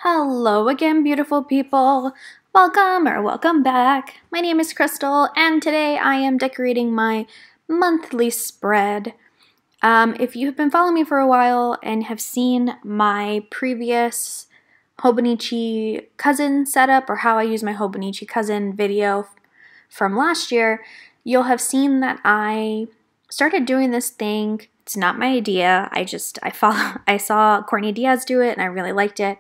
Hello again, beautiful people. Welcome back. My name is Crystal, and today I am decorating my monthly spread. If you have been following me for a while and have seen my previous Hobonichi cousin setup, or how I use my Hobonichi cousin video from last year, you'll have seen that I started doing this thing. It's not my idea. I saw Courtney Diaz do it, and I really liked it.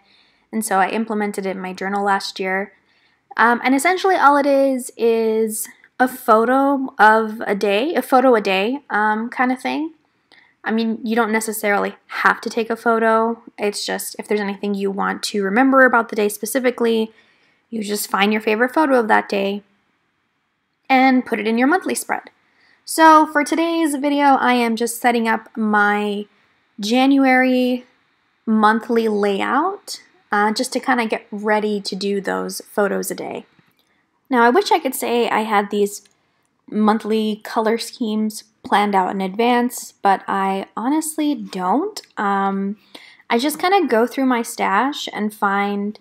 And so I implemented it in my journal last year. And essentially all it is a photo a day kind of thing. I mean, you don't necessarily have to take a photo. It's just if there's anything you want to remember about the day specifically, you just find your favorite photo of that day and put it in your monthly spread. So for today's video, I am just setting up my January monthly layout. Just to kind of get ready to do those photos a day. Now, I wish I could say I had these monthly color schemes planned out in advance, but I honestly don't. I just kind of go through my stash and find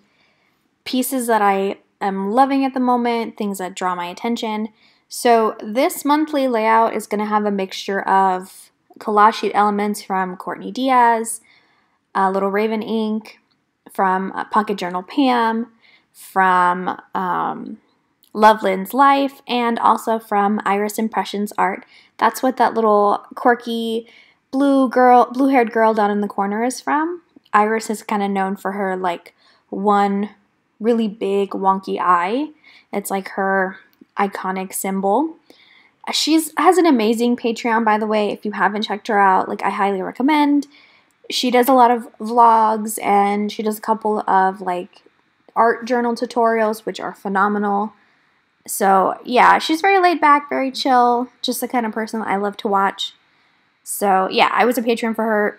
pieces that I am loving at the moment, things that draw my attention. So this monthly layout is going to have a mixture of collage sheet elements from Courtney Diaz, Little Raven ink, from Pocket Journal Pam, from Love Lynns Life, and also from Iris Impressions Art. That's what that little quirky blue-haired girl down in the corner is from. Iris is kind of known for her like one really big wonky eye. It's like her iconic symbol. She has an amazing Patreon, by the way. If you haven't checked her out, like I highly recommend. She does a lot of vlogs, and she does a couple of like art journal tutorials, which are phenomenal. So yeah, she's very laid back, very chill, just the kind of person I love to watch. So yeah, I was a patron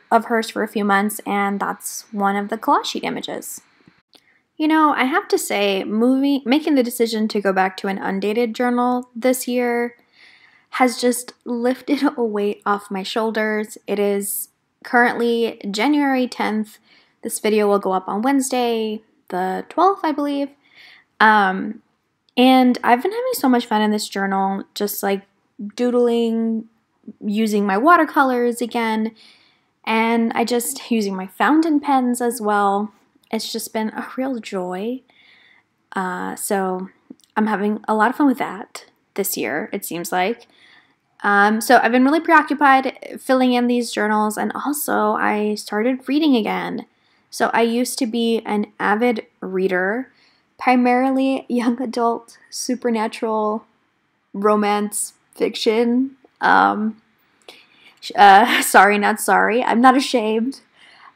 of hers for a few months, and that's one of the collage sheet images. You know, I have to say, making the decision to go back to an undated journal this year has just lifted a weight off my shoulders. It is currently January 10th. This video will go up on Wednesday, the 12th, I believe. And I've been having so much fun in this journal, just like doodling, using my watercolors again, and using my fountain pens as well. It's just been a real joy. So I'm having a lot of fun with that this year, it seems like. So I've been really preoccupied filling in these journals, and also I started reading again. So I used to be an avid reader, primarily young adult, supernatural, romance, fiction. Sorry, not sorry. I'm not ashamed.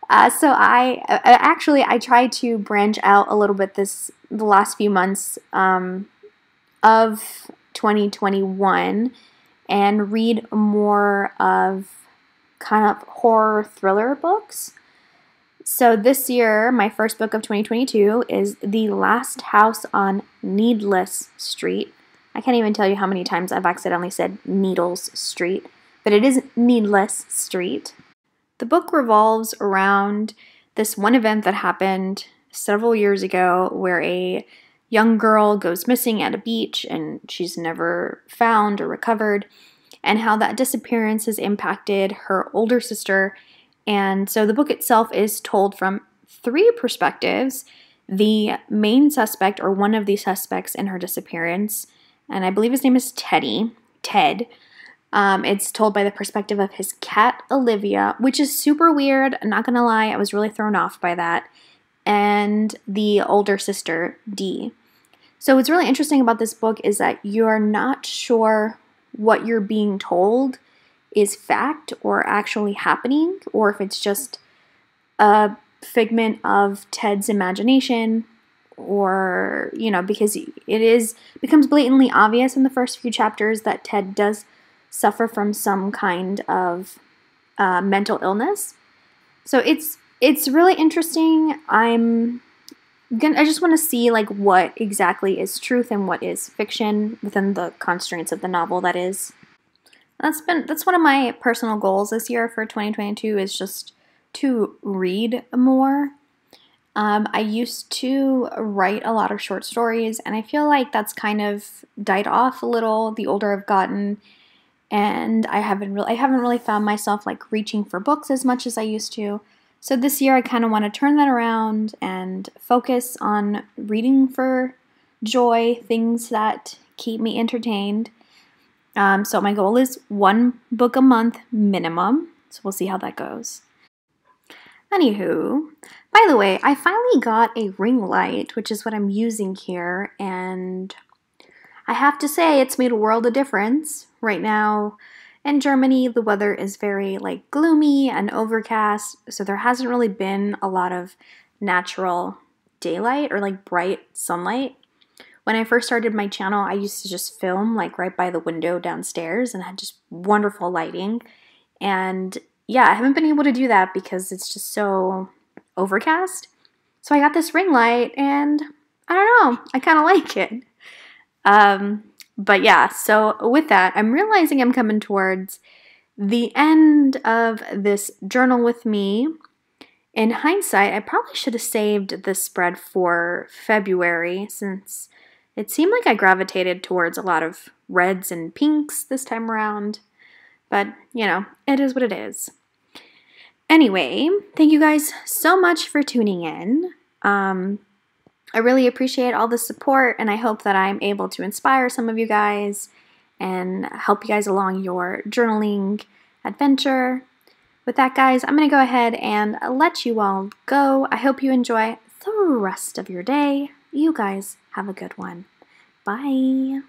So I tried to branch out a little bit the last few months of 2021 and read more of kind of horror thriller books. So this year, my first book of 2022 is The Last House on Needless Street. I can't even tell you how many times I've accidentally said Needles Street, but it is Needless Street. The book revolves around this one event that happened several years ago where a young girl goes missing at a beach and she's never found or recovered, and how that disappearance has impacted her older sister. And so the book itself is told from three perspectives. The main suspect, or one of the suspects in her disappearance, and I believe his name is Ted. It's told by the perspective of his cat, Olivia, which is super weird. I'm not gonna lie, I was really thrown off by that. And the older sister, Dee. So what's really interesting about this book is that you're not sure what you're being told is fact or actually happening, or if it's just a figment of Ted's imagination, or, you know, because becomes blatantly obvious in the first few chapters that Ted does suffer from some kind of mental illness. So it's really interesting. I just want to see like what exactly is truth and what is fiction within the constraints of the novel, that is. That's one of my personal goals this year for 2022, is just to read more. I used to write a lot of short stories, and I feel like that's kind of died off a little the older I've gotten, and I haven't really found myself like reaching for books as much as I used to. So this year I kind of want to turn that around and focus on reading for joy, things that keep me entertained. So my goal is 1 book a month minimum, so we'll see how that goes. Anywho, by the way, I finally got a ring light, which is what I'm using here, and I have to say it's made a world of difference. Right now in Germany, the weather is very like gloomy and overcast, so there hasn't really been a lot of natural daylight or like bright sunlight. When I first started my channel, I used to just film like right by the window downstairs and had just wonderful lighting. And yeah, I haven't been able to do that because it's just so overcast. So I got this ring light and I don't know, I kind of like it. But yeah, so with that, I'm realizing I'm coming towards the end of this journal with me. In hindsight, I probably should have saved this spread for February since it seemed like I gravitated towards a lot of reds and pinks this time around. But, you know, it is what it is. Anyway, thank you guys so much for tuning in. I really appreciate all the support, and I hope that I'm able to inspire some of you guys and help you guys along your journaling adventure. With that, guys, I'm going to go ahead and let you all go. I hope you enjoy the rest of your day. You guys have a good one. Bye.